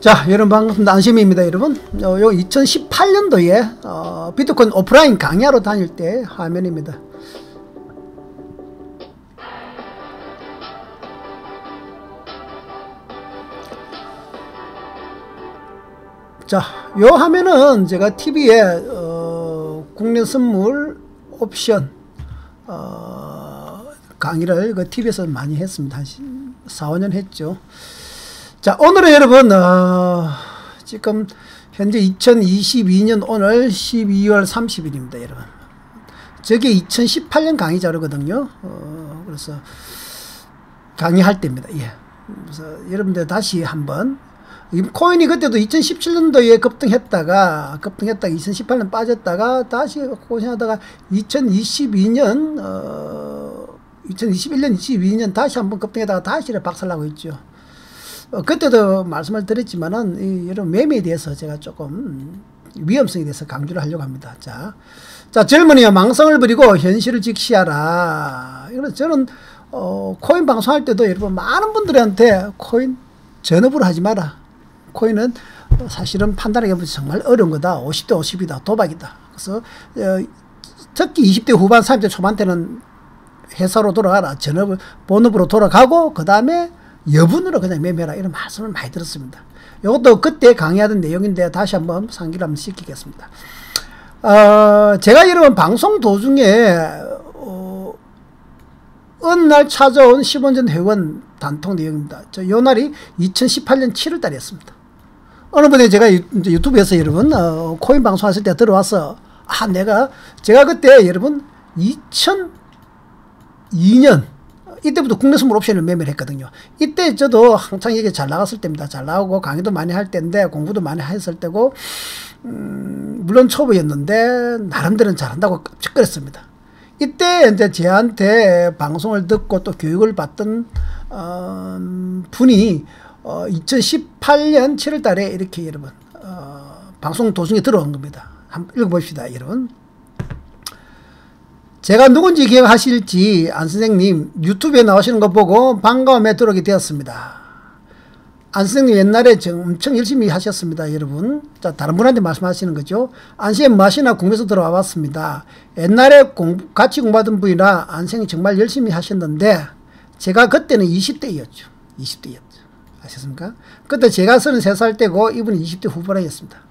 자, 여러분 반갑습니다. 안심입니다. 여러분 요 2018년도에 비트코인 오프라인 강의하러 다닐 때 화면입니다. 자, 요 화면은 제가 TV에 국내 선물 옵션 강의를 그 TV에서 많이 했습니다. 한 4, 5년 했죠. 자, 오늘은 여러분 지금 현재 2022년 오늘 12월 30일입니다. 여러분 저게 2018년 강의 자료거든요. 그래서 강의할 때입니다. 예. 그래서 여러분들 다시 한번 코인이 그때도 2017년도에 급등했다가 2018년 빠졌다가 다시 고생하다가 2021년 22년 다시 한번 급등했다가 다시 박살나고 있죠. 그때도 말씀을 드렸지만은 여러분 매매에 대해서 제가 조금 위험성에 대해서 강조를 하려고 합니다. 자, 젊은이야 망성을 버리고 현실을 직시하라. 이건 저는 코인 방송할 때도 여러분 많은 분들한테 코인 전업으로 하지 마라. 코인은 사실은 판단하기 정말 어려운 거다. 50대 50이다. 도박이다. 그래서 특히 20대 후반 30대 초반 때는 회사로 돌아가라. 전업을 본업으로 돌아가고 그 다음에 여분으로 그냥 매매해라. 이런 말씀을 많이 들었습니다. 이것도 그때 강의하던 내용인데 다시 한번 상기를 한번 시키겠습니다. 제가 여러분 방송 도중에 어느 날 찾아온 10원 전 회원 단통 내용입니다. 요 날이 2018년 7월 달이었습니다. 어느 분이 제가 유튜브에서 여러분 코인 방송하실 때 들어와서 제가 그때 여러분 2002년 이때부터 국내 선물 옵션을 매매를 했거든요. 이때 저도 한창 이게 잘 나갔을 때입니다. 잘 나오고 강의도 많이 할 때인데 공부도 많이 했을 때고 물론 초보였는데 나름대로는 잘한다고 깜짝거렸습니다. 이때 이제 저한테 방송을 듣고 또 교육을 받던 분이 2018년 7월 달에 이렇게 여러분 방송 도중에 들어온 겁니다. 한번 읽어봅시다. 여러분 제가 누군지 기억하실지 안 선생님 유튜브에 나오시는 거 보고 반가움에 들어오게 되었습니다. 안 선생님 옛날에 엄청 열심히 하셨습니다. 여러분 자, 다른 분한테 말씀하시는 거죠. 안 선생님 맛이나 궁금해서 들어와 봤습니다. 옛날에 같이 공부하던 분이라 안 선생님 정말 열심히 하셨는데 제가 그때는 20대였죠. 20대였죠. 아셨습니까? 그때 제가 33살 때고 이분이 20대 후반이었습니다.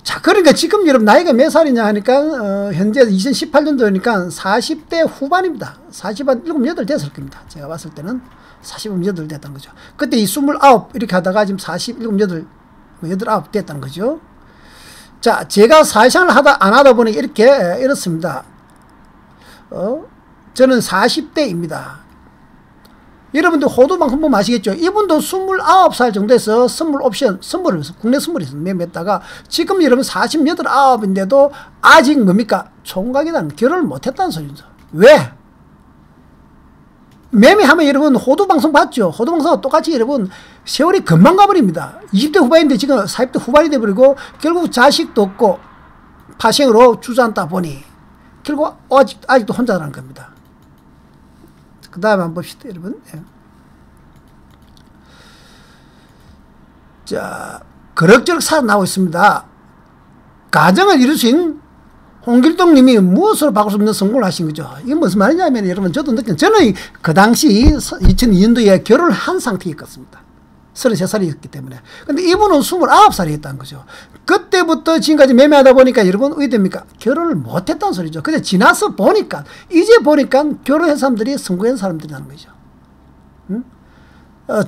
자, 그러니까 지금 여러분 나이가 몇 살이냐 하니까 현재 2018년도니까 40대 후반입니다. 40한 7, 8 됐을 겁니다. 제가 봤을 때는 47, 8 됐다는 거죠. 그때 이 29 이렇게 하다가 지금 47, 8, 9 됐다는 거죠. 자, 제가 사회생활을 안 하다 보니 이렇습니다. 저는 40대입니다. 여러분들 호두방 한번 아시겠죠? 이분도 29살 정도에서 선물 옵션, 국내 선물에서 매매했다가 지금 여러분 48, 9인데도 아직 뭡니까? 총각이라는 결혼을 못했다는 소리죠. 왜? 매매하면 여러분 호두방송 봤죠? 호두방송과 똑같이 여러분 세월이 금방 가버립니다. 20대 후반인데 지금 40대 후반이 돼버리고 결국 자식도 없고 파생으로 주저앉다 보니 결국 아직도 혼자라는 겁니다. 그 다음에 한번 봅시다, 여러분. 예. 자, 그럭저럭 살아나고 있습니다. 가정을 이루신 홍길동 님이 무엇으로 바꿀 수 없는 성공을 하신 거죠. 이게 무슨 말이냐면, 여러분, 저도 저는 그 당시 2002년도에 결혼을 한 상태였습니다. 33살이었기 때문에. 근데 이분은 29살이었다는 거죠. 그때부터 지금까지 매매하다 보니까 여러분 왜 됩니까? 결혼을 못했다는 소리죠. 근데 지나서 보니까 이제 보니까 결혼한 사람들이 성공한 사람들이라는 거죠. 응?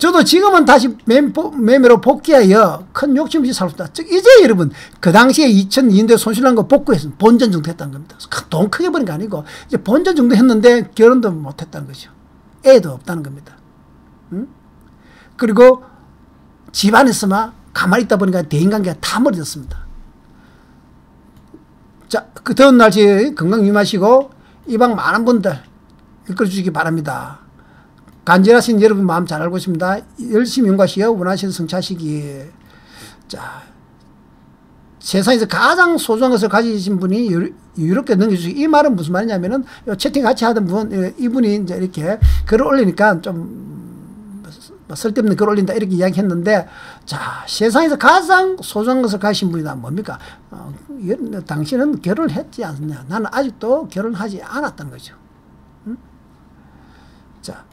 저도 지금은 다시 매매로 복귀하여 큰 욕심 없이 살았다. 이제 여러분 그 당시에 2002년도에 손실난 거 복구했으면 본전 정도 했다는 겁니다. 돈 크게 버린 거 아니고 이제 본전 정도 했는데 결혼도 못했다는 거죠. 애도 없다는 겁니다. 응? 그리고 집안에서만 가만히 있다 보니까 대인관계가 다 멀어졌습니다. 자, 그 더운 날씨 건강 유의하시고 이 방 많은 분들 이끌어주시기 바랍니다. 간절하신 여러분 마음 잘 알고 있습니다. 열심히 연구하시어 원하시는 성취하시기. 자, 세상에서 가장 소중한 것을 가지신 분이 유럽게 넘겨주시고, 이 말은 무슨 말이냐면은 채팅 같이 하던 분, 이분이 이제 이렇게 글을 올리니까 좀 쓸데없는 글 올린다 이렇게 이야기했는데, 자, 세상에서 가장 소중한 것을 가신 분이다 뭡니까? 당신은 결혼을 했지 않느냐? 나는 아직도 결혼하지 않았다는 거죠. 응? 자,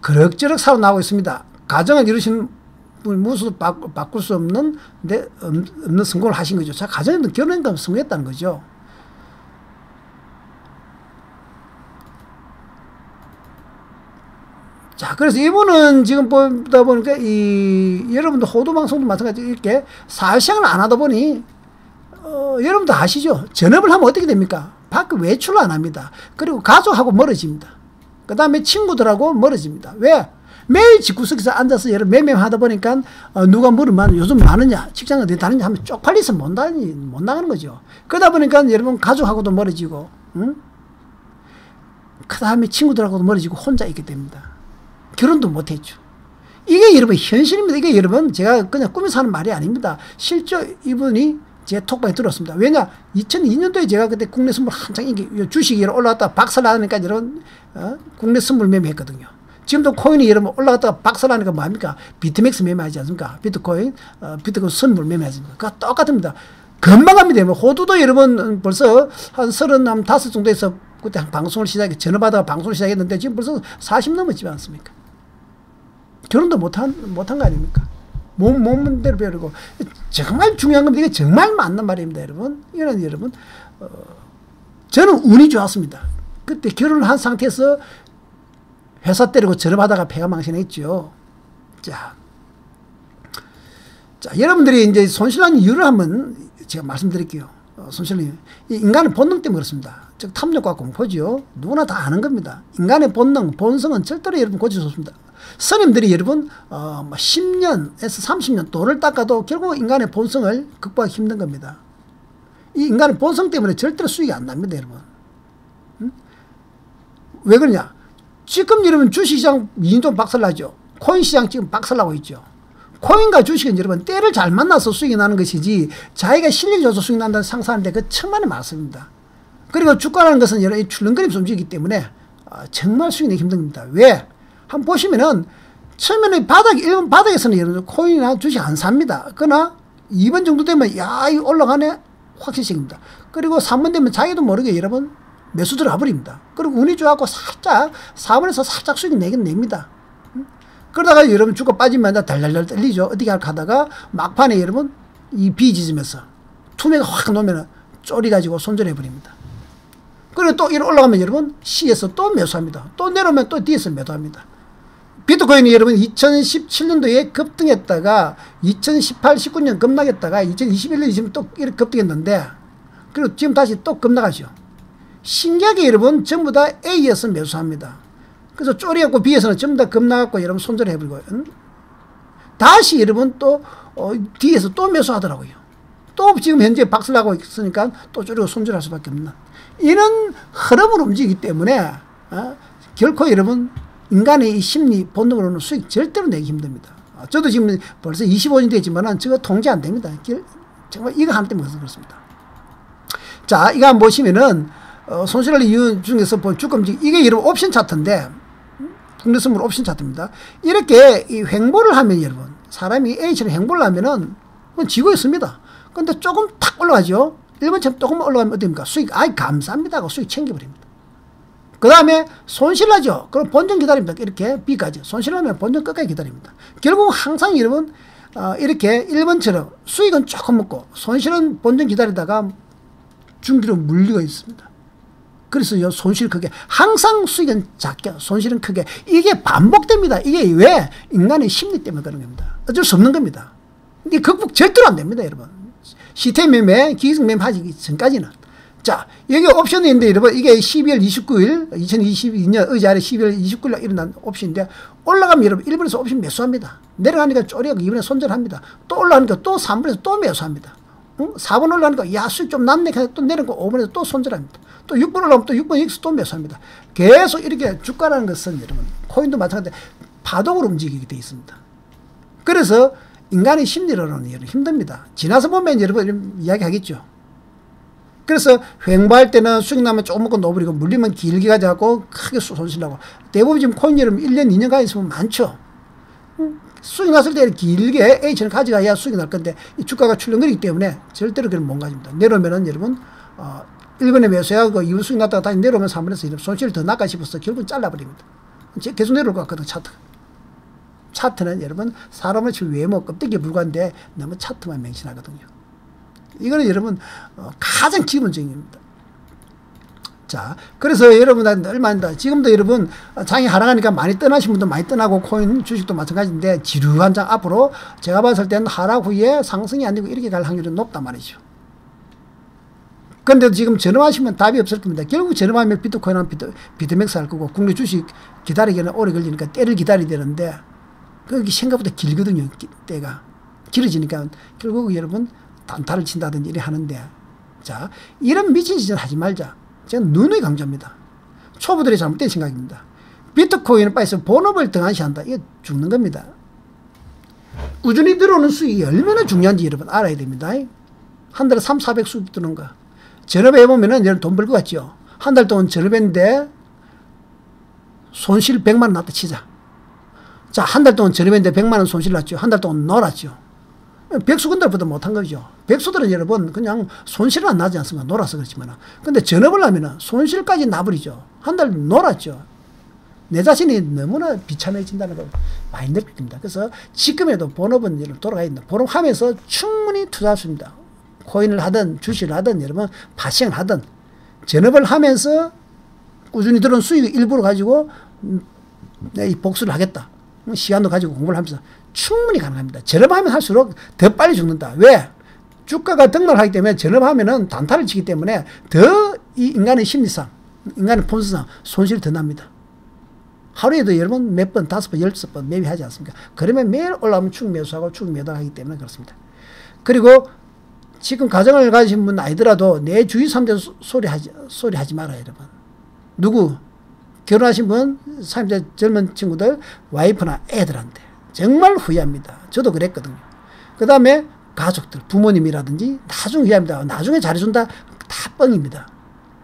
그럭저럭 살아나오고 있습니다. 가정을 이루신 분 무엇도 바꿀 수 없는 성공을 하신 거죠. 자, 가정에는 결혼했다면 성공했다는 거죠. 자, 그래서 이분은 지금 보다 보니까 여러분도 호두방송도 마찬가지로 이렇게 사회생활을 안 하다 보니, 여러분도 아시죠? 전업을 하면 어떻게 됩니까? 밖에 외출을 안 합니다. 그리고 가족하고 멀어집니다. 그 다음에 친구들하고 멀어집니다. 왜? 매일 집구석에서 앉아서 여러 매매하다 보니까, 누가 물으면 요즘 많으냐? 직장은 어디 다니냐? 하면 쪽팔려서 못 나가는 거죠. 그러다 보니까 여러분 가족하고도 멀어지고, 응? 그 다음에 친구들하고도 멀어지고 혼자 있게 됩니다. 결혼도 못했죠. 이게 여러분 현실입니다. 이게 여러분 제가 그냥 꾸며서 하는 말이 아닙니다. 실제 이분이 제 톡방에 들었습니다. 왜냐? 2002년도에 제가 그때 국내 선물 한창 주식이 올라갔다가 박살나니까 여러분 국내 선물 매매했거든요. 지금도 코인이 여러분 올라갔다가 박살나니까 뭐합니까? 비트맥스 매매하지 않습니까? 비트코인 선물 매매하지 않습니까? 그거 똑같습니다. 금방 합니다. 호두도 여러분 벌써 한 35 정도에서 그때 방송을 전화받아가 방송을 시작했는데 지금 벌써 40 넘었지 않습니까? 결혼도 못한 거 아닙니까? 몸대로 배우고. 정말 중요한 겁니다. 이게 정말 맞는 말입니다, 여러분. 이거는 여러분, 저는 운이 좋았습니다. 그때 결혼을 한 상태에서 회사 때리고 전업하다가 폐가 망신했죠. 자, 여러분들이 이제 손실난 이유를 한번 제가 말씀드릴게요. 손실난 이유. 인간의 본능 때문에 그렇습니다. 즉, 탐욕과 공포죠. 누구나 다 아는 겁니다. 인간의 본능, 본성은 절대로 여러분 고칠 수 없습니다. 스님들이 여러분 10년에서 30년 도를 닦아도 결국 인간의 본성을 극복하기 힘든 겁니다. 이 인간의 본성 때문에 절대로 수익이 안 납니다, 여러분. 응? 왜 그러냐? 지금 여러분 주식시장 인종 박살나죠. 코인시장 지금 박살나고 있죠. 코인과 주식은 여러분 때를 잘 만나서 수익이 나는 것이지 자기가 실력이 좋아서 수익 난다는 상상하는데 그 천만에 맞습니다. 그리고 주가라는 것은 여러분 출렁거리면서 움직이기 때문에 정말 수익이 내기 힘듭니다. 왜? 한번 보시면은 처음에는 일본 바닥에서는 여러분 코인이나 주식 안 삽니다. 그러나 2번 정도 되면 야, 이거 올라가네 확실히 생깁니다. 그리고 3번 되면 자기도 모르게 여러분 매수 들어가버립니다. 그리고 운이 좋아갖고 살짝 4번에서 살짝 수익 내긴 냅니다. 그러다가 여러분 주가 빠지면 달달달 떨리죠. 어떻게 할까 하다가 막판에 여러분 이 비지점에서 투매가 확 놓으면 쪼리가지고 손절해버립니다. 그리고 또 이렇게 올라가면 여러분 C에서 또 매수합니다. 또 내려오면 또 D에서 매도합니다. 비트코인이 여러분 2017년도에 급등했다가 2018, 19년 급락했다가 2021년, 20년 또 이렇게 급등했는데 그리고 지금 다시 또 급락하죠. 신기하게 여러분 전부 다 A에서 매수합니다. 그래서 쪼리갖고 B에서는 전부 다 급락하고 여러분 손절해버리고 다시 여러분 또 D에서 또 매수하더라고요. 또 지금 현재 박살나고 있으니까 또 쪼리고 손절할 수밖에 없는 이런 흐름으로 움직이기 때문에 결코 여러분 인간의 이 심리 본능으로는 수익 절대로 내기 힘듭니다. 저도 지금 벌써 25년 됐지만 저거 통제 안 됩니다. 정말 이거 하나 때문에 그렇습니다. 자, 이거 한번 보시면은 손실할 이유 중에서 주가 움직임 이게 여러분 옵션 차트인데 국내 선물 옵션 차트입니다. 이렇게 이 횡보를 하면 여러분 사람이 A처럼 횡보를 하면은 그건 지고 있습니다. 근데 조금 탁 올라가죠. 1번처럼 조금 올라가면 어떻습니까? 수익 아이 감사합니다 하고 수익 챙겨버립니다. 그 다음에 손실나죠. 그럼 본전 기다립니다. 이렇게 B까지. 손실나면 본전 끝까지 기다립니다. 결국 항상 여러분 이렇게 1번처럼 수익은 조금 먹고 손실은 본전 기다리다가 중기로 물리고 있습니다. 그래서 요 손실 크게 항상 수익은 작게 손실은 크게 이게 반복됩니다. 이게 왜? 인간의 심리 때문에 그런 겁니다. 어쩔 수 없는 겁니다. 이게 극복 절대로 안 됩니다, 여러분. 시태 매매, 기승 매매 하기 전까지는. 자, 여기 옵션이 있는데 여러분 이게 12월 29일 2022년 어제 아래 12월 29일 일어난 옵션인데 올라가면 여러분 1번에서 옵션 매수합니다. 내려가니까 쪼리하고 2번에 손절합니다. 또 올라가니까 또 3번에서 또 매수합니다. 4번 올라가니까 야 수익 좀 남네 또 내려가고 5번에서 또 손절합니다. 또 6번 올라가면 또 6번 여기서 또 매수합니다. 계속 이렇게 주가라는 것은 여러분 코인도 마찬가지로 파동으로 움직이게 되어 있습니다. 그래서 인간의 심리로는 여러분 힘듭니다. 지나서 보면 여러분 이야기 하겠죠. 그래서 횡보할 때는 수익 나면 조금 먹고 놓아버리고 물리면 길게 가져가고 크게 손실나고 대부분 지금 코인 여러분 1년 2년간 있으면 많죠. 수익 났을 때 길게 H는 가져가야 수익이 날 건데 이 주가가 출렁거리기 때문에 절대로 그걸 못 가집니다. 내려오면은 여러분 1번에 매수하고 이후 수익 났다가 다시 내려오면 3번에서 손실을 더 날까 싶어서 결국은 잘라버립니다. 계속 내려올 것 같거든 차트가. 차트는 여러분 사람을 칠 외모 껍데기에 불과한데 너무 차트만 맹신하거든요. 이거는 여러분 가장 기본적인 겁니다. 자, 그래서 여러분한테 얼마나 지금도 여러분 장이 하락하니까 많이 떠나신 분도 많이 떠나고 코인 주식도 마찬가지인데 지루한 장 앞으로 제가 봤을 때는 하락 후에 상승이 아니고 이렇게 갈 확률이 높단 말이죠. 근데도 지금 저렴하시면 답이 없을 겁니다. 결국 저렴하면 비트코인하면 비트맥스 할 거고 국내 주식 기다리기는 오래 걸리니까 때를 기다려야 되는데 그게 생각보다 길거든요. 때가 길어지니까 결국 여러분 단타를 친다든지 이래 하는데 자 이런 미친 짓을 하지 말자. 제가 누누이 강조합니다. 초보들의 잘못된 생각입니다. 비트코인을 빠져서 본업을 등한시한다. 이거 죽는 겁니다. 꾸준히 들어오는 수익이 얼마나 중요한지 여러분 알아야 됩니다. 한 달에 3, 400 수익 드는 거. 전업해보면은 여러분 돈 벌 것 같죠. 한 달 동안 전업했는데 손실 100만 원 났다 치자. 자, 한 달 동안 전업했는데 100만 원 손실 났죠. 한 달 동안 놀았죠. 백수건들보다 못한 거죠. 백수들은 여러분 그냥 손실은 안 나지 않습니까? 놀아서 그렇지만. 근데 전업을 하면은 손실까지 나버리죠. 한 달 놀았죠. 내 자신이 너무나 비참해진다는 걸 많이 느낍니다. 그래서 지금에도 본업은 여러분 돌아가야 된다. 본업하면서 충분히 투자할 수 있습니다. 코인을 하든 주식을 하든 여러분 파생을 하든 전업을 하면서 꾸준히 들어온 수익 일부를 가지고 내 이 복수를 하겠다. 시간도 가지고 공부를 하면서 충분히 가능합니다. 전업하면 할수록 더 빨리 죽는다. 왜? 주가가 등락하기 때문에 전업하면은 단타를 치기 때문에 더 이 인간의 심리상, 인간의 본성상 손실이 더 납니다. 하루에도 여러분 몇 번, 5번, 10번 매매하지 않습니까? 그러면 매일 올라오면 축 매수하고 축 매도하기 때문에 그렇습니다. 그리고 지금 가정을 가진 분 아니더라도 내 주위 사람들 소리 하지 말아요, 여러분. 누구? 결혼하신 분, 30대 젊은 친구들, 와이프나 애들한테. 정말 후회합니다. 저도 그랬거든요. 그 다음에 가족들, 부모님이라든지 나중에 후회합니다. 나중에 잘해준다? 다 뻥입니다.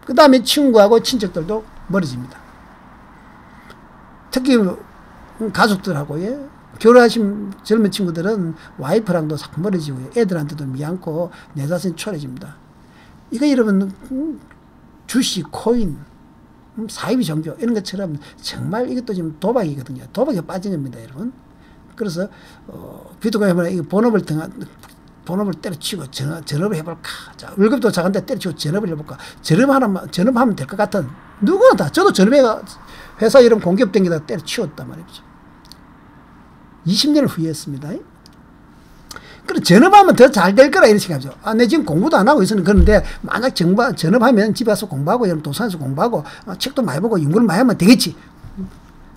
그 다음에 친구하고 친척들도 멀어집니다. 특히 가족들하고 결혼하신 젊은 친구들은 와이프랑도 자꾸 멀어지고요. 애들한테도 미안고 내 자신이 초라해집니다. 이거 여러분 주식, 코인, 사이비 종교 이런 것처럼 정말 이것도 지금 도박이거든요. 도박에 빠진 겁니다, 여러분. 그래서 비트코인 하면 이거 본업을 때려치고 전업을 해볼까? 자, 월급도 작은데 때려치고 전업을 해볼까? 전업하면 될 것 같은 누구나 다 저도 전업해가 회사 이름 공기업 댕기다가 때려치웠단 말이죠. 20년을 후회했습니다. 그럼 전업하면 더 잘 될 거라 이런 생각이죠. 아, 내 지금 공부도 안 하고 있으니 그런데 만약 전업하면 집에 가서 공부하고 여러분 도서관에서 공부하고 책도 많이 보고 연구를 많이 하면 되겠지.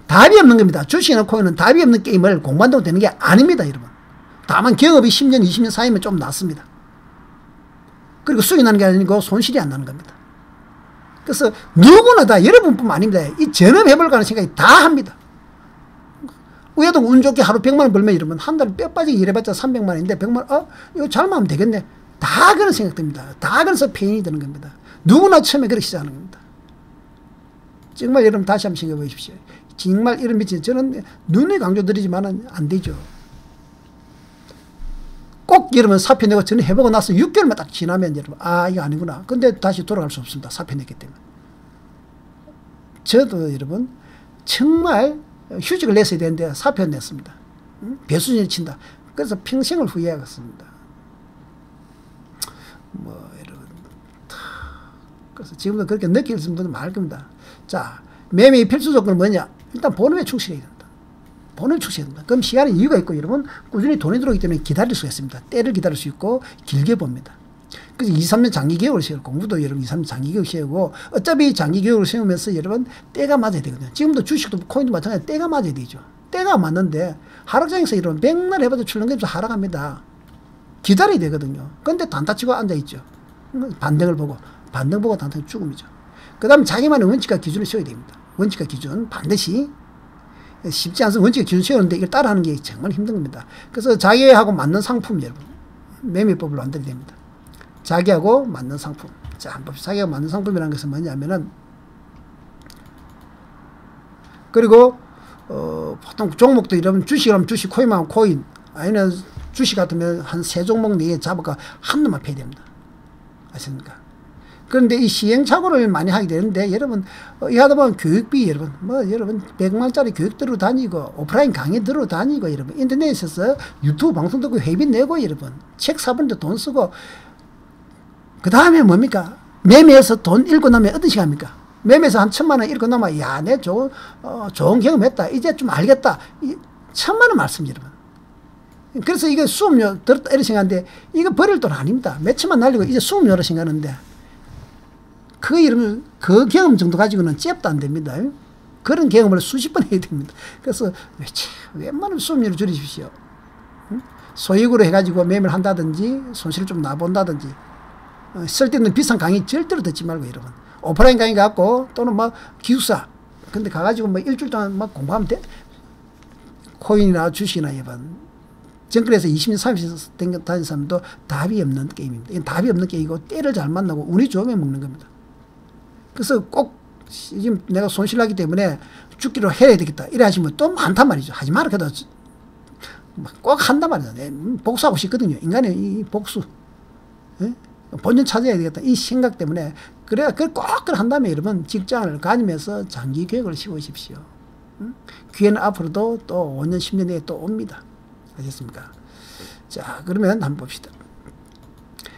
답이 없는 겁니다. 주식이나 코인은 답이 없는 게임을 공부한다고 되는 게 아닙니다, 여러분. 다만 경업이 10년, 20년 사이면 좀 낫습니다. 그리고 수익이 나는 게 아니고 손실이 안 나는 겁니다. 그래서 누구나 다 여러분뿐만 아닙니다. 이 전업해볼 가는 생각이 다 합니다. 우야도 운 좋게 하루 100만 원 벌면 이러면 한 달에 뼈 빠지게 일해봤자 300만 원인데 100만 원, 이거 잘하면 되겠네. 다 그런 생각 듭니다. 다 그래서 페인이 드는 겁니다. 누구나 처음에 그렇게 시작하는 겁니다. 정말 여러분 다시 한번 생각해 보십시오. 정말 이런 미친, 저는 눈에 강조드리지만은 안 되죠. 꼭 여러분 사표 내고 저는 해보고 나서 6개월만 딱 지나면 여러분, 아, 이거 아니구나. 근데 다시 돌아갈 수 없습니다. 사표 냈기 때문에. 저도 여러분, 정말 휴직을 냈어야 되는데 사표 냈습니다. 배수진을 친다. 그래서 평생을 후회하겠습니다. 뭐, 여러분. 그래서 지금도 그렇게 느끼시는 분들 많을 겁니다. 자, 매매의 필수 조건은 뭐냐? 일단 본업에 충실해야 된다. 본업에 충실해야 된다. 그럼 시간에 이유가 있고 여러분 꾸준히 돈이 들어오기 때문에 기다릴 수가 있습니다. 때를 기다릴 수 있고 길게 봅니다. 그래서 2, 3년 장기 계획을 세우고 공부도 여러분 2, 3년 장기 계획을 세우고 어차피 장기 계획을 세우면서 여러분 때가 맞아야 되거든요. 지금도 주식도 코인도 마찬가지로 때가 맞아야 되죠. 때가 맞는데 하락장에서 이런 백날 해봐도 출렁거리면서 하락합니다. 기다려야 되거든요. 근데 단타치고 앉아있죠. 반등을 보고 반등 보고 단타는 죽음이죠. 그 다음에 자기만의 원칙과 기준을 세워야 됩니다. 원칙과 기준 반드시 쉽지 않습니다. 원칙과 기준 세우는데 이걸 따라하는 게 정말 힘든 겁니다. 그래서 자기하고 맞는 상품 여러분 매매법을 만들어야 됩니다. 자기하고 맞는 상품. 자, 한번 자기가 만든 상품이라는 것은 뭐냐면은, 그리고 보통 종목도 이러면 주식이라면 주식, 코인하면 코인, 아니면 주식 같으면 한 3종목 4개 잡아가 한 놈만 패야 됩니다. 아십니까? 그런데 이 시행착오를 많이 하게 되는데, 여러분, 이 하다 보면 교육비, 여러분 100만짜리 교육 들어 다니고, 오프라인 강의 들어 다니고, 여러분, 인터넷에서 유튜브 방송 듣고 회비 내고, 여러분, 책 사본데 돈 쓰고, 그 다음에 뭡니까? 매매해서 돈 잃고 나면 어떤 시간입니까? 매매해서 한 1,000만원 잃고 나면, 야, 내 좋은 경험 했다. 이제 좀 알겠다. 1,000만원 말씀, 여러분. 그래서 이게 수업료 들었다 이렇게 생각하는데, 이거 버릴 돈 아닙니다. 몇천만 날리고 이제 수업료로 생각하는데, 그 경험 정도 가지고는 잽도 안 됩니다. 그런 경험을 수십 번 해야 됩니다. 그래서 웬만하면 수업료를 줄이십시오. 소액으로 해가지고 매매를 한다든지 손실을 좀 나본다든지, 쓸데없는 비싼 강의 절대로 듣지 말고, 여러분. 오프라인 강의 갖고 또는 막 기숙사 근데 가가지고 뭐 일주일 동안 막 공부하면 돼. 코인이나 주식이나 여러분. 정글에서 20년, 30년 다닌 사람도 답이 없는 게임입니다. 이건 답이 없는 게임이고 때를 잘 만나고 운이 좋으면 먹는 겁니다. 그래서 꼭 지금 내가 손실나기 때문에 죽기로 해야 되겠다 이래 하시면 또 많단 말이죠. 하지 마라. 그래도 꼭 한단 말이죠. 복수하고 싶거든요. 인간의 이 복수. 예? 본전 찾아야 되겠다. 이 생각 때문에 그래야 꼭 그걸 한다면 여러분 직장을 가지면서 장기 계획을 세우십시오. 기회는 앞으로도 또 5년, 10년 내에 또 옵니다. 아셨습니까? 자, 그러면 한번 봅시다.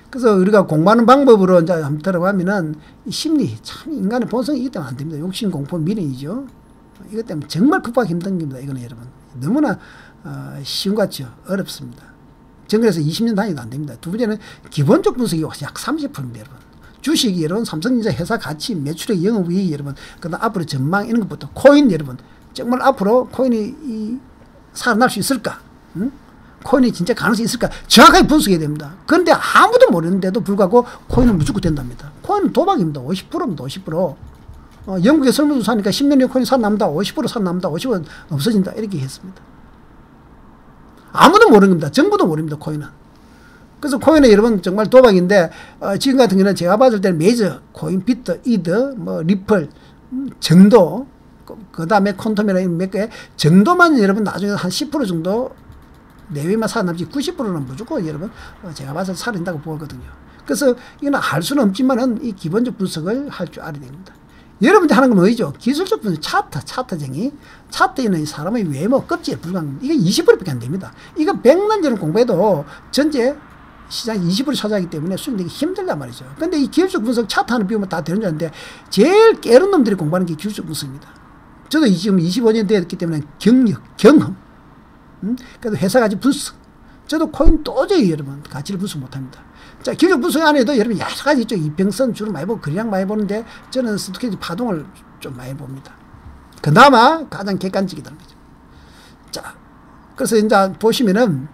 그래서 우리가 공부하는 방법으로 이제 한번 들어가면은 이 심리, 참 인간의 본성이 이기 때문에 안 됩니다. 욕심, 공포, 미련이죠. 이것 때문에 정말 극복하기 힘든 겁니다. 이거는 여러분. 너무나 쉬운 것 같죠? 어렵습니다. 정글에서 20년 다니도 안 됩니다. 두 번째는 기본적 분석이 약 30%입니다, 여러분. 주식이 여러분, 삼성전자 회사 가치, 매출액, 영업이익 여러분, 그 다음 앞으로 전망 이런 것부터 코인 여러분, 정말 앞으로 코인이 살아날 수 있을까? 응? 코인이 진짜 가능성이 있을까? 정확하게 분석해야 됩니다. 그런데 아무도 모르는데도 불구하고 코인은 무조건 된답니다. 코인은 도박입니다. 50%입니다. 50%. 영국에 설문조사 하니까 10년 후에 코인 살아남다. 50% 살아남다. 50% 없어진다. 이렇게 했습니다. 아무도 모르는 겁니다. 정부도 모릅니다. 코인은. 그래서 코인은 여러분 정말 도박인데, 지금 같은 경우는 제가 봤을 때는 메이저, 코인, 비트, 이드, 뭐 리플, 정도, 그 다음에 콘텀이나 몇 개 정도만 여러분 나중에 한 10% 정도 내외만 살아남지 90%는 무조건 여러분 제가 봐서 살아난다고 보거든요. 그래서 이건 알 수는 없지만은 이 기본적 분석을 할 줄 알아야 됩니다. 여러분들 하는 건 뭐죠? 기술적 분석, 차트쟁이. 차트에는 사람의 외모, 껍질에 불과합니다. 이게 20%밖에 안 됩니다. 이거 100년 전을 공부해도 전체 시장 20% 차지하기 때문에 수익 내기 힘들단 말이죠. 근데 이 기술적 분석 차트 하는 비우면 다 되는 줄 아는데 제일 깨른 놈들이 공부하는 게 기술적 분석입니다. 저도 지금 25년 됐기 때문에 경험. 그래도 회사 가치 분석. 저도 코인 도저히 여러분 가치를 분석 못합니다. 자, 기술적 분석 안에도 여러분 여러 가지 있죠. 이평선 주로 많이 보고 그냥 많이 보는데 저는 스토캐지 파동을 좀 많이 봅니다. 그나마 가장 객관적이라는 거죠. 자, 그래서 이제 보시면은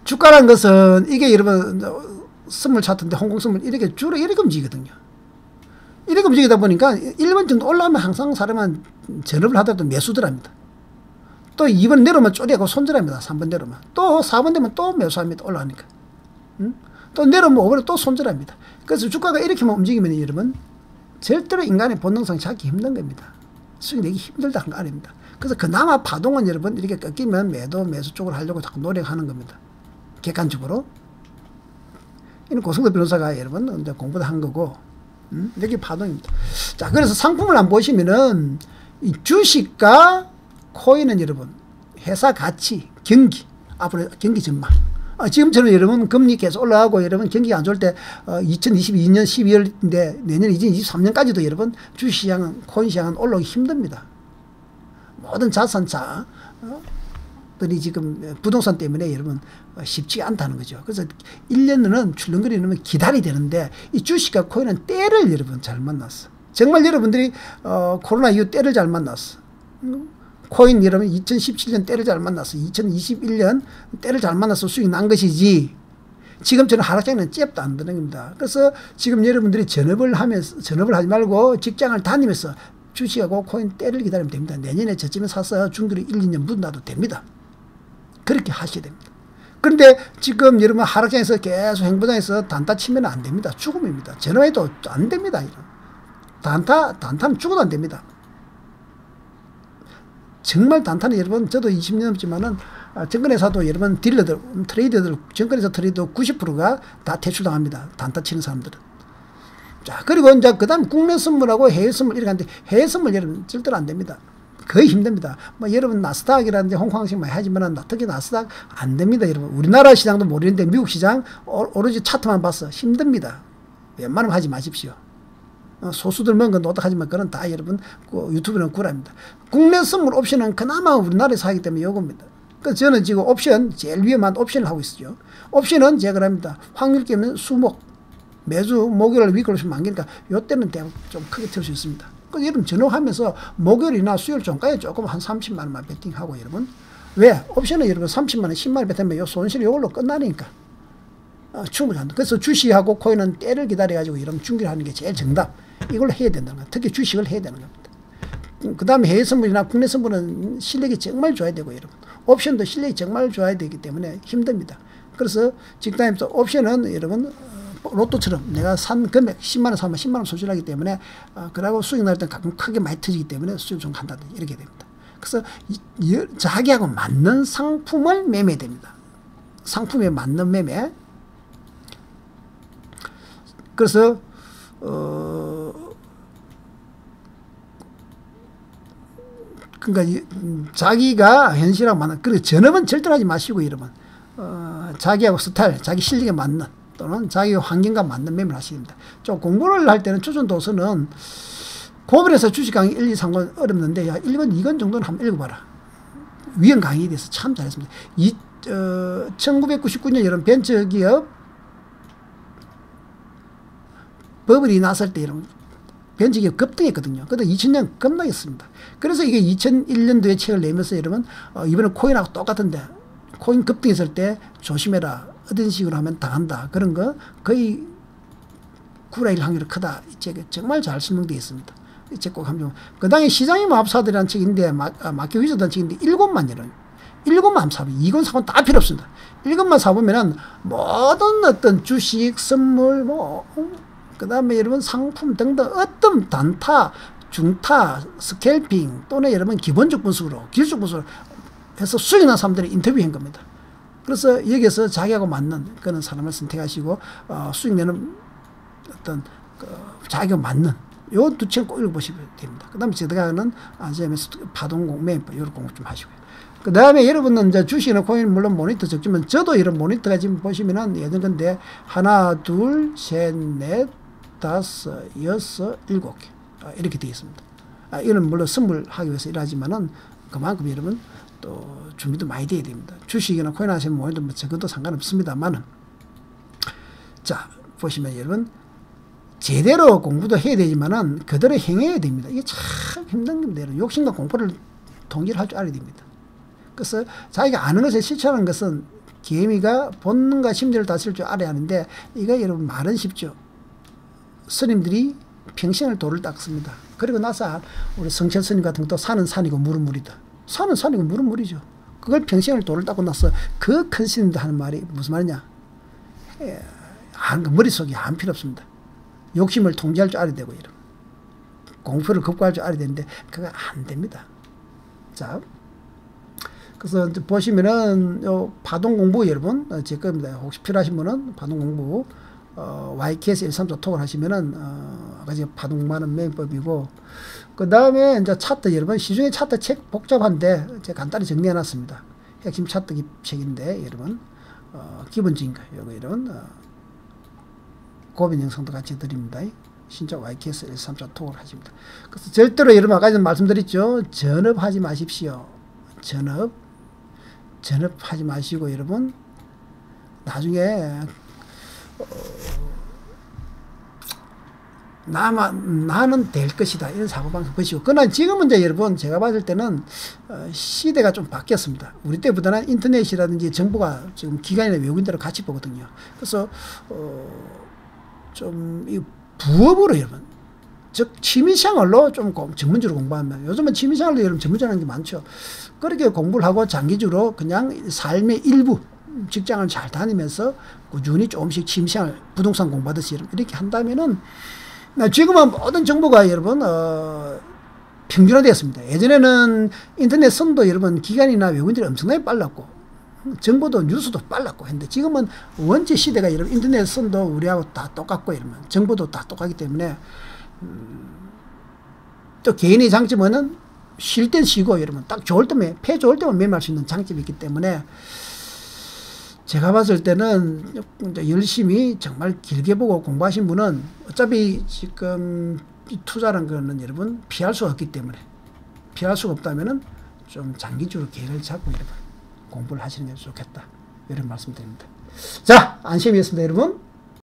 주가라는 것은 이게 여러분 선물 차트인데 홍콩 선물 이렇게 주로 이렇게 움직이거든요. 이렇게 움직이다 보니까 1번 정도 올라오면 항상 사람은 전업을 하더라도 매수들 합니다. 또 2번 내려오면 쪼리하고 손절합니다. 3번 내려오면. 또 4번 되면 또 매수합니다. 올라가니까. 또 내려오면 5번에 또 손절합니다. 그래서 주가가 이렇게만 움직이면 여러분 절대로 인간의 본능상 찾기 힘든 겁니다. 수익 내기 힘들다 하는 거 아닙니다. 그래서 그나마 파동은 여러분 이렇게 꺾이면 매수 쪽으로 하려고 자꾸 노력하는 겁니다. 객관적으로. 이는 고성도 변호사가 여러분 이제 공부도 한 거고, 이렇게 파동입니다. 자, 그래서 상품을 안 보시면은 이 주식과 코인은 여러분 회사 가치, 경기, 앞으로 경기 전망. 지금처럼 여러분 금리 계속 올라가고 여러분 경기가 안 좋을 때 2022년 12월인데 내년 2023년까지도 여러분 주식시장은 코인시장은 올라오기 힘듭니다. 모든 자산차 들이 지금 부동산 때문에 여러분 쉽지 않다는 거죠. 그래서 1년은 출렁거리면 기다려야 되는데 이 주식과 코인은 때를 여러분 잘 만났어. 정말 여러분들이 코로나 이후 때를 잘 만났어. 코인 여러분 2017년 때를 잘 만났어. 2021년 때를 잘 만나서 수익 난 것이지 지금처럼 하락장에는 잽도 안 드는 겁니다. 그래서 지금 여러분들이 전업을 하지 말고 직장을 다니면서 주식하고 코인 때를 기다리면 됩니다. 내년에 저쯤에 사서 중도로 1, 2년 묻어놔도 됩니다. 그렇게 하셔야 됩니다. 그런데 지금 여러분 하락장에서 계속 행보장에서 단타 치면 안 됩니다. 죽음입니다. 전화해도 안 됩니다. 단타는 죽어도 안 됩니다. 정말 단타는 여러분, 저도 20년 넘지만은, 증권회사도 여러분, 딜러들, 트레이더들, 증권회사 트레이더 90%가 다 퇴출당합니다. 단타 치는 사람들은. 자, 그리고 이제 그 다음 국내 선물하고 해외 선물 이렇게 하는데, 해외 선물 여러분 절대로 안 됩니다. 거의 힘듭니다. 뭐 여러분 나스닥이라든지 홍콩항식 많이 하지만 특히 나스닥 안 됩니다. 여러분 우리나라 시장도 모르는데 미국 시장 오로지 차트만 봐서 힘듭니다. 웬만하면 하지 마십시오. 소수들 먹은 건 노닥하지만 그건 다 여러분 유튜브는 구랍니다. 국내 선물 옵션은 그나마 우리나라에서 하기 때문에 요겁니다. 그래서 저는 지금 옵션 제일 위험한 옵션을 하고 있어요. 옵션은 제가 합니다. 확률 게임은 수목 매주 목요일 위클로씩 만기니까 요때는 좀 크게 틀 수 있습니다. 그 여러분 전후하면서 목요일이나 수요일 종가에 조금 한 30만 원만 베팅하고 여러분 왜? 옵션은 여러분 30만 원 10만 원 베팅하면 요 손실이 요걸로 끝나니까 충분히 한다. 그래서 주식하고 코인은 때를 기다려 가지고 여러분 중기하는 게 제일 정답. 이걸 해야 된다는 거예요. 특히 주식을 해야 되는 겁니다. 그 다음에 해외 선물이나 국내 선물은 실력이 정말 좋아야 되고 여러분 옵션도 실력이 정말 좋아야 되기 때문에 힘듭니다. 그래서 직장에서 옵션은 여러분 로또처럼 내가 산 금액 10만원 사면 10만원 손실하기 때문에 그러고 수익 날 때 가끔 크게 많이 터지기 때문에 수익 좀 간다든지 이렇게 됩니다. 그래서 자기하고 맞는 상품을 매매해야 됩니다. 상품에 맞는 매매. 그래서 그러니까 자기가 현실하고 맞는, 그리고 전업은 절대로 하지 마시고 여러분 자기하고 스타일, 자기 실력에 맞는 또는 자기 환경과 맞는 매매를 하셔야 됩니다. 좀 공부를 할 때는 추천 도서는 고별에서 주식 강의 1, 2, 3권 어렵는데 야 1권, 2권 정도는 한번 읽어봐라. 위험 강의에 대해서 참 잘했습니다. 1999년 여러분 벤처기업 버블이 났을 때 여러분 벤처기업 급등했거든요. 그때 2000년 급락했습니다. 그래서 이게 2001년도에 책을 내면서 여러분 이번에 코인하고 똑같은데 코인 급등했을 때 조심해라. 어떤 식으로 하면 당한다. 그런 거 거의 9분의 1 확률이 크다. 이 책에 정말 잘 설명되어 있습니다. 이 책 꼭 한번. 그 다음에 시장의 마법사들이라는 책인데 마켓 위저드라는 책인데 7권 여러분. 7권 한번 사보면 2권 4권 다 필요 없습니다. 7권만 사보면은 모든 어떤 주식, 선물 그 다음에 여러분 상품 등등 어떤 단타, 중타, 스캘핑 또는 여러분 기본적 분석으로 기술적 분석으로 해서 수익 난 사람들이 인터뷰한 겁니다. 그래서 여기에서 자기하고 맞는 그런 사람을 선택하시고 수익 내는 어떤 자기하고 맞는 요 두 책 꼭 읽어보시면 됩니다. 그 다음에 제가 파동공, 매입법 이런 공부 좀 하시고요. 그 다음에 여러분은 이제 주식이나 코인 물론 모니터 적지만 저도 이런 모니터가 지금 보시면은 예전 건데 하나, 둘, 셋, 넷, 다섯, 여섯, 일곱 개 이렇게 되어 있습니다. 이는 물론 선물하기 위해서 일하지만은 그만큼 여러분 또 준비도 많이 돼야 됩니다. 주식이나 코인 하시면 모니터 뭐 적어도 상관없습니다만은 자 보시면 여러분 제대로 공부도 해야 되지만은 그대로 행해야 됩니다. 이게 참 힘든 겁니다. 욕심과 공포를 동기를 할 줄 알아야 됩니다. 그래서 자기가 아는 것을 실천하는 것은 개미가 본능과 심리를 다스릴 줄 알아야 하는데 이거 여러분 말은 쉽죠. 스님들이 평생을 돌을 닦습니다. 그리고 나서 우리 성철 스님 같은 것도 산은 산이고 물은 물이다. 산은 산이고 물은 물이죠. 그걸 평생을 돌을 닦고 나서 그 큰 스님들 하는 말이 무슨 말이냐. 머릿속에 안 필요 없습니다. 욕심을 통제할 줄 알아야 되고 이런 공포를 극복할 줄 알아야 되는데 그거 안 됩니다. 자, 그래서 보시면은 요 파동 공부 여러분 제 겁니다. 혹시 필요하신 분은 파동 공부 YKS 134톡을 하시면은 아까 제가 파동 공부하는 메인법이고 그 다음에 이제 차트 여러분 시중에 차트 책 복잡한데 제가 간단히 정리해 놨습니다. 핵심 차트 책인데 여러분 기본적인 거 요거 이런 고민 영상도 같이 드립니다. 신청 YKS 134톡을 하십니다. 그래서 절대로 여러분 아까 전 말씀드렸죠. 전업하지 마십시오. 전업하지 마시고 여러분 나중에 나는 될 것이다 이런 사고방식 보시고 그러나 지금은 이제 여러분 제가 봤을 때는 시대가 좀 바뀌었습니다. 우리 때보다는 인터넷이라든지 정보가 지금 기관이나 외국인들을 같이 보거든요. 그래서 좀 이 부업으로 여러분 즉 취미생활로 좀 전문적으로 공부하면 요즘은 취미생활로 여러분 전문적으로 하는 게 많죠. 그렇게 공부를 하고 장기적으로 그냥 삶의 일부 직장을 잘 다니면서 꾸준히 조금씩 취미생활 부동산 공부하듯이 이렇게 한다면은 지금은 모든 정보가 여러분 평준화되었습니다. 예전에는 인터넷 선도 여러분 기관이나 외국인들이 엄청나게 빨랐고 정보도 뉴스도 빨랐고 했는데 지금은 원체 시대가 여러분 인터넷 선도 우리하고 다 똑같고 이러면 정보도 다 똑같기 때문에 또 개인의 장점은 쉴 땐 쉬고 여러분 딱 좋을 때만 폐 좋을 때만 매매할 수 있는 장점이 있기 때문에 제가 봤을 때는 열심히 정말 길게 보고 공부하신 분은 어차피 지금 이 투자라는 거는 여러분 피할 수가 없기 때문에 피할 수가 없다면은 좀 장기적으로 계획을 잡고 여러분 공부를 하시는 게 좋겠다 이런 말씀드립니다. 자, 안심이었습니다 여러분.